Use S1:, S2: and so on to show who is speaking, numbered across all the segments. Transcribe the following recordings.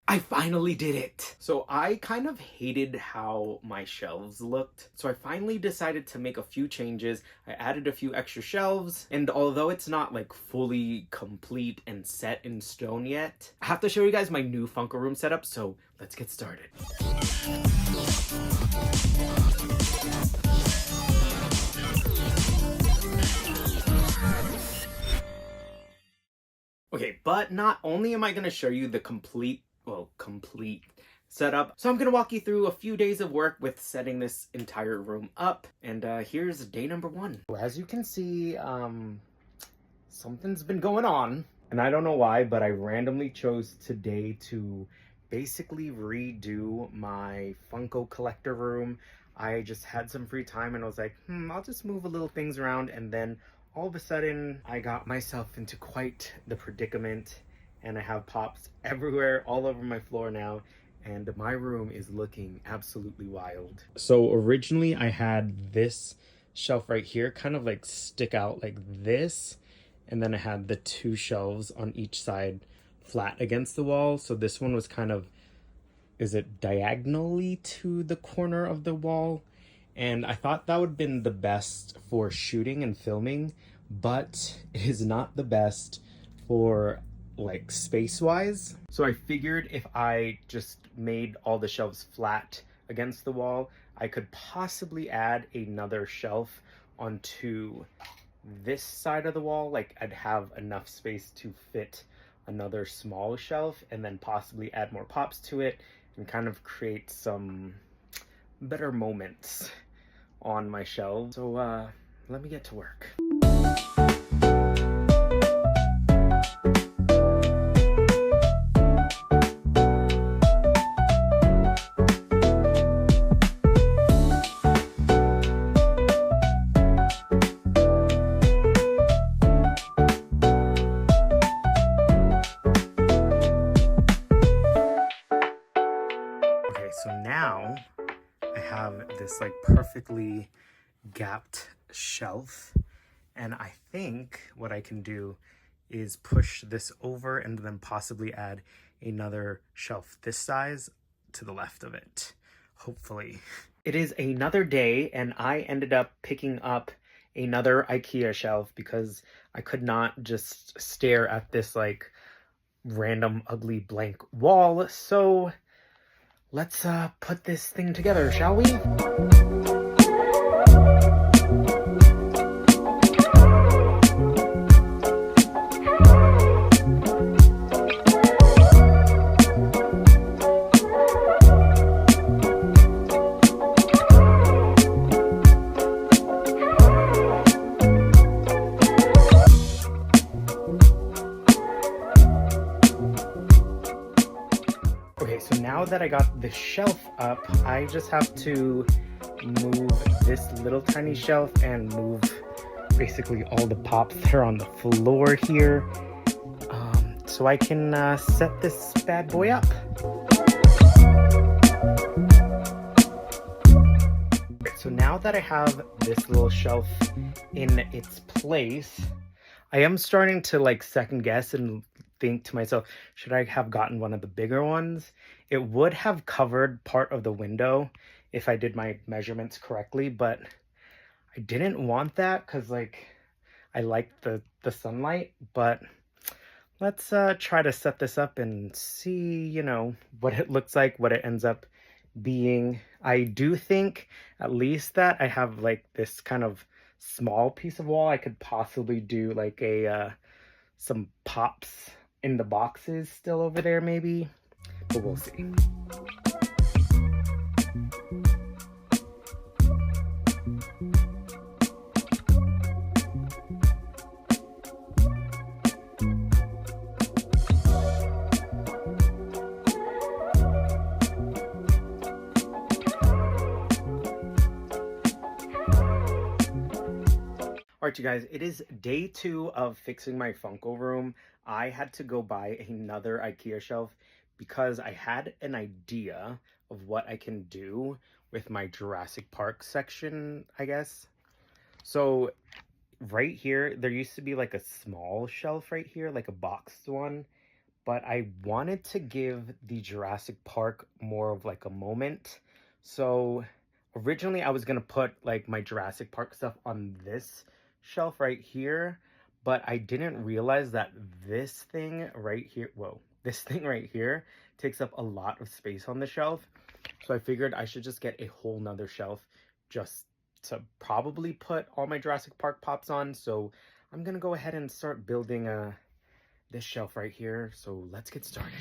S1: I finally did it! So I kind of hated how my shelves looked. So I finally decided to make a few changes. I added a few extra shelves, and although it's not like fully complete and set in stone yet, I have to show you guys my new Funko room setup, so let's get started. Okay, but not only am I going to show you the complete setup, so I'm going to walk you through a few days of work with setting this entire room up. And here's day number 1. As you can see, something's been going on, and I don't know why, but I randomly chose today to basically redo my Funko collector room. I just had some free time and I was like, I'll just move a little things around, and then all of a sudden I got myself into quite the predicament, and I have pops everywhere all over my floor now, and my room is looking absolutely wild. So originally I had this shelf right here kind of like stick out like this, and then I had the 2 shelves on each side flat against the wall. So this one was kind of, is it diagonally to the corner of the wall? And I thought that would have been the best for shooting and filming, but it is not the best for like space wise. So I figured if I just made all the shelves flat against the wall, I could possibly add another shelf onto this side of the wall. Like I'd have enough space to fit another small shelf, and then possibly add more pops to it and kind of create some better moments on my shelves. So let me get to work. Okay, so now I have this like perfectly gapped shelf, and I think what I can do is push this over and then possibly add another shelf this size to the left of it, hopefully. It is another day, and I ended up picking up another IKEA shelf because I could not just stare at this like random ugly blank wall. So let's put this thing together, shall we? Okay, so now that I got the shelf up, I just have to move this little tiny shelf and move basically all the pops that are on the floor here, so I can set this bad boy up. So now that I have this little shelf in its place, I am starting to like second guess and think to myself, should I have gotten one of the bigger ones? It would have covered part of the window if I did my measurements correctly, but I didn't want that because like I like the sunlight. But let's try to set this up and see, you know, what it looks like, what it ends up being. I do think at least that I have like this kind of small piece of wall. I could possibly do like a some pops in the boxes still over there maybe, but we'll see. Alright, you guys, it is day 2 of fixing my Funko room. I had to go buy another IKEA shelf because I had an idea of what I can do with my Jurassic Park section, I guess. So right here, there used to be like a small shelf right here, like a boxed one, but I wanted to give the Jurassic Park more of like a moment. So originally I was gonna put like my Jurassic Park stuff on this shelf right here, but I didn't realize that this thing right here, whoa, this thing right here takes up a lot of space on the shelf. So I figured I should just get a whole nother shelf just to probably put all my Jurassic Park pops on. So I'm gonna go ahead and start building this shelf right here. So let's get started.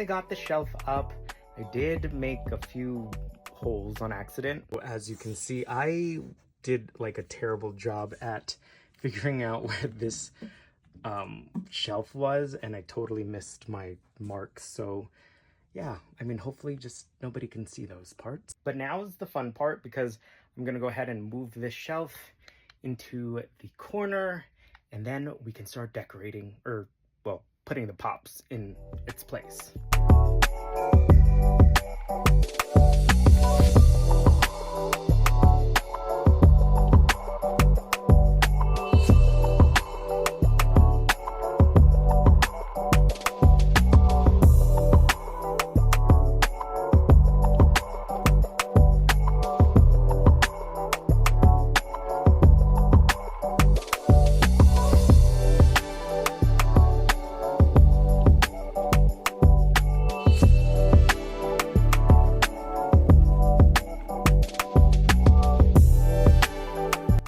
S1: Got the shelf up. I did make a few holes on accident. As you can see, I did like a terrible job at figuring out where this shelf was, and I totally missed my marks. So yeah, I mean, hopefully just nobody can see those parts. But now is the fun part, because I'm gonna go ahead and move this shelf into the corner, and then we can start decorating, or well, putting the pops in its place.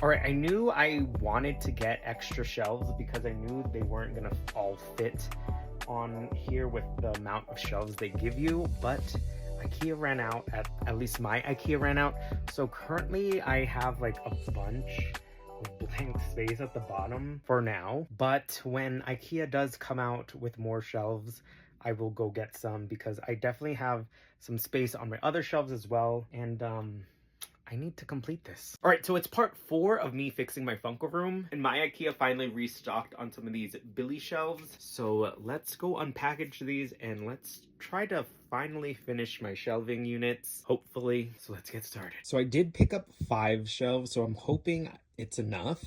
S1: Alright, I knew I wanted to get extra shelves because I knew they weren't gonna all fit on here with the amount of shelves they give you, but IKEA ran out, at least my IKEA ran out. So currently I have like a bunch of blank space at the bottom for now, but when IKEA does come out with more shelves, I will go get some, because I definitely have some space on my other shelves as well, and I need to complete this. All right, so it's part 4 of me fixing my Funko room, and my IKEA finally restocked on some of these Billy shelves. So let's go unpackage these and let's try to finally finish my shelving units, hopefully. So let's get started. So I did pick up 5 shelves, so I'm hoping it's enough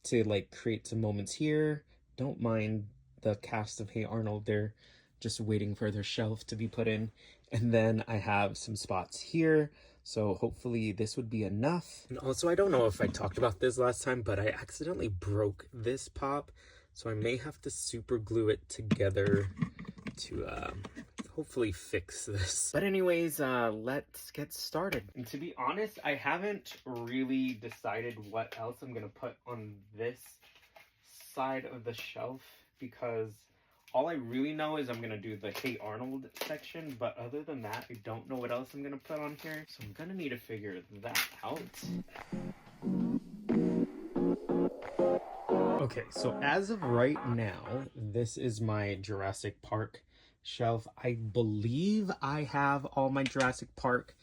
S1: to like create some moments here. Don't mind the cast of Hey Arnold, they're just waiting for their shelf to be put in. And then I have some spots here. So hopefully this would be enough. And also, I don't know if I talked about this last time, but I accidentally broke this pop. So I may have to super glue it together to hopefully fix this. But anyways, let's get started. And to be honest, I haven't really decided what else I'm gonna put on this side of the shelf, because all I really know is I'm gonna do the Hey Arnold section, but other than that, I don't know what else I'm gonna put on here. So I'm gonna need to figure that out. Okay, so as of right now, this is my Jurassic Park shelf. I believe I have all my Jurassic Park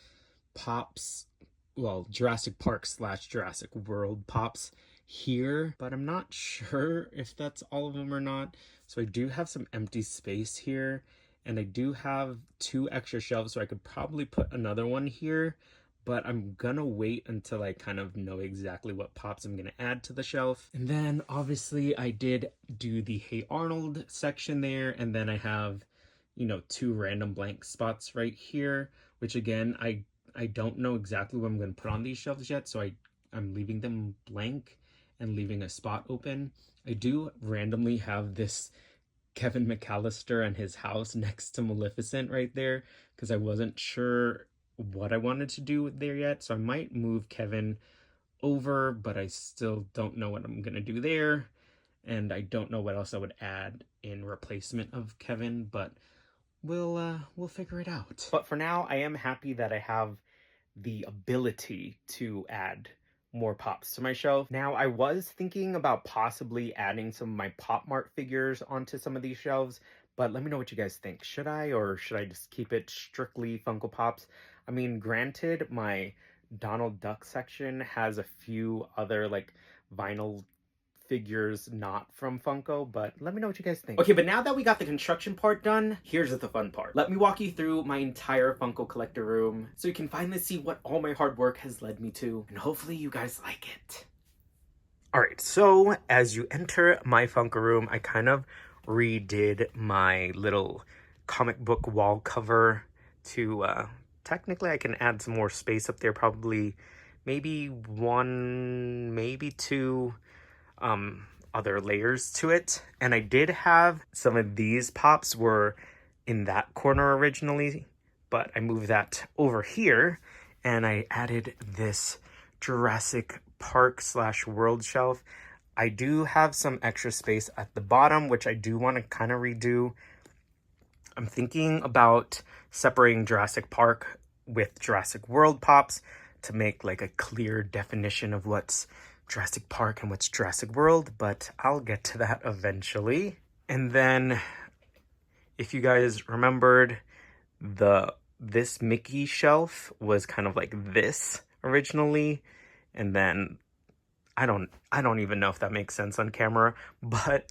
S1: pops, well, Jurassic Park / Jurassic World pops here, but I'm not sure if that's all of them or not. So I do have some empty space here, and I do have 2 extra shelves, so I could probably put another one here, but I'm gonna wait until I kind of know exactly what pops I'm gonna add to the shelf. And then obviously I did do the Hey Arnold section there, and then I have, you know, 2 random blank spots right here, which again, I don't know exactly what I'm gonna put on these shelves yet, so I'm leaving them blank and leaving a spot open. I do randomly have this Kevin McAllister and his house next to Maleficent right there, because I wasn't sure what I wanted to do there yet. So I might move Kevin over, but I still don't know what I'm gonna do there. And I don't know what else I would add in replacement of Kevin, but we'll figure it out. But for now, I am happy that I have the ability to add more pops to my shelf. Now, I was thinking about possibly adding some of my Pop Mart figures onto some of these shelves, but let me know what you guys think. Should I, or should I just keep it strictly Funko Pops? I mean, granted, my Donald Duck section has a few other like vinyl figures not from Funko, but let me know what you guys think. Okay, but now that we got the construction part done, here's the fun part. Let me walk you through my entire Funko collector room so you can finally see what all my hard work has led me to, and hopefully you guys like it. All right, so as you enter my Funko room, I kind of redid my little comic book wall cover to, technically I can add some more space up there, probably maybe one, maybe two other layers to it. And I did have some of these pops were in that corner originally, but I moved that over here and I added this Jurassic Park / World shelf. I do have some extra space at the bottom, which I do want to kind of redo. I'm thinking about separating Jurassic Park with Jurassic World pops to make like a clear definition of what's Jurassic Park and what's Jurassic World, but I'll get to that eventually. And then if you guys remembered, this Mickey shelf was kind of like this originally, and then I don't even know if that makes sense on camera, but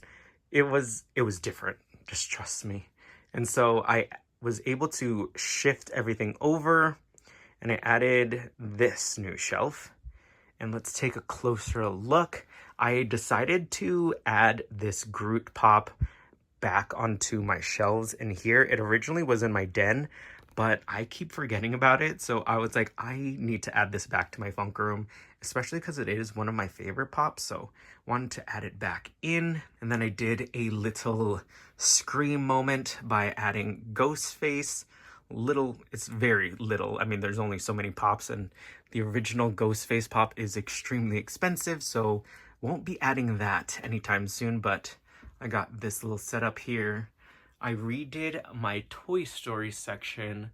S1: it was different, just trust me. And so I was able to shift everything over and I added this new shelf. And let's take a closer look. I decided to add this Groot pop back onto my shelves in here. It originally was in my den, but I keep forgetting about it. So I was like, I need to add this back to my Funko room, especially because it is one of my favorite pops. So wanted to add it back in. And then I did a little scream moment by adding Ghostface. It's very little. I mean, there's only so many pops, and the original Ghostface pop is extremely expensive, so won't be adding that anytime soon. But I got this little setup here. I redid my Toy Story section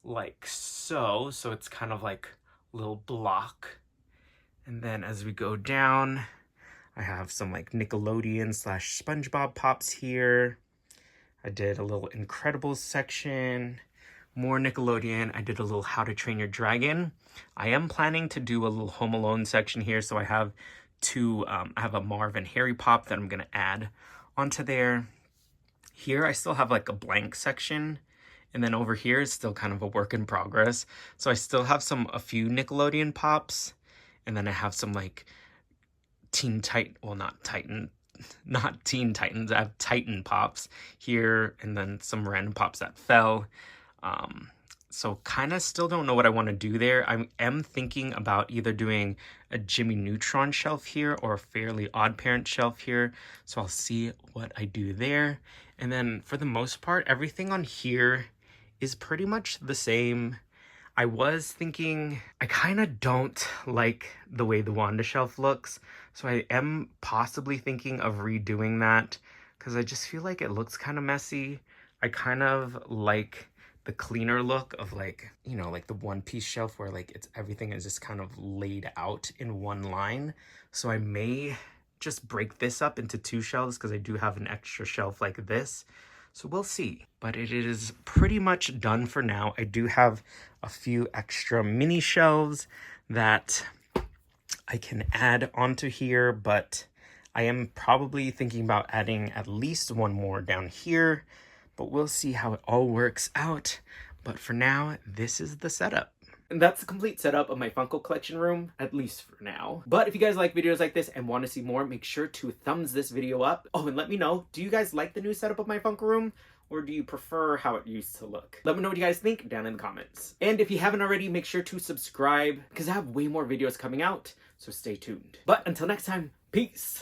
S1: like so it's kind of like a little block. And then as we go down, I have some like Nickelodeon / SpongeBob pops here. I did a little Incredibles section. More Nickelodeon. I did a little How to Train Your Dragon. I am planning to do a little Home Alone section here, so I have I have a Marv and Harry pop that I'm gonna add onto there. Here I still have like a blank section, and then over here is still kind of a work in progress. So I still have a few Nickelodeon pops, and then I have some like Teen Titans. I have Titan pops here, and then some random pops that fell. So kind of still don't know what I want to do there. I am thinking about either doing a Jimmy Neutron shelf here or a Fairly Odd Parent shelf here. So I'll see what I do there. And then for the most part, everything on here is pretty much the same. I was thinking, I kind of don't like the way the Wanda shelf looks. So I am possibly thinking of redoing that because I just feel like it looks kind of messy. I kind of like the cleaner look of like, you know, like the One Piece shelf where like everything is just kind of laid out in one line. So I may just break this up into two shelves because I do have an extra shelf like this. So we'll see. But it is pretty much done for now. I do have a few extra mini shelves that I can add onto here, but I am probably thinking about adding at least one more down here. But we'll see how it all works out. But for now, this is the setup. And that's the complete setup of my Funko collection room, at least for now. But if you guys like videos like this and want to see more, make sure to thumbs this video up. Oh, and let me know, do you guys like the new setup of my Funko room? Or do you prefer how it used to look? Let me know what you guys think down in the comments. And if you haven't already, make sure to subscribe because I have way more videos coming out, so stay tuned. But until next time, peace!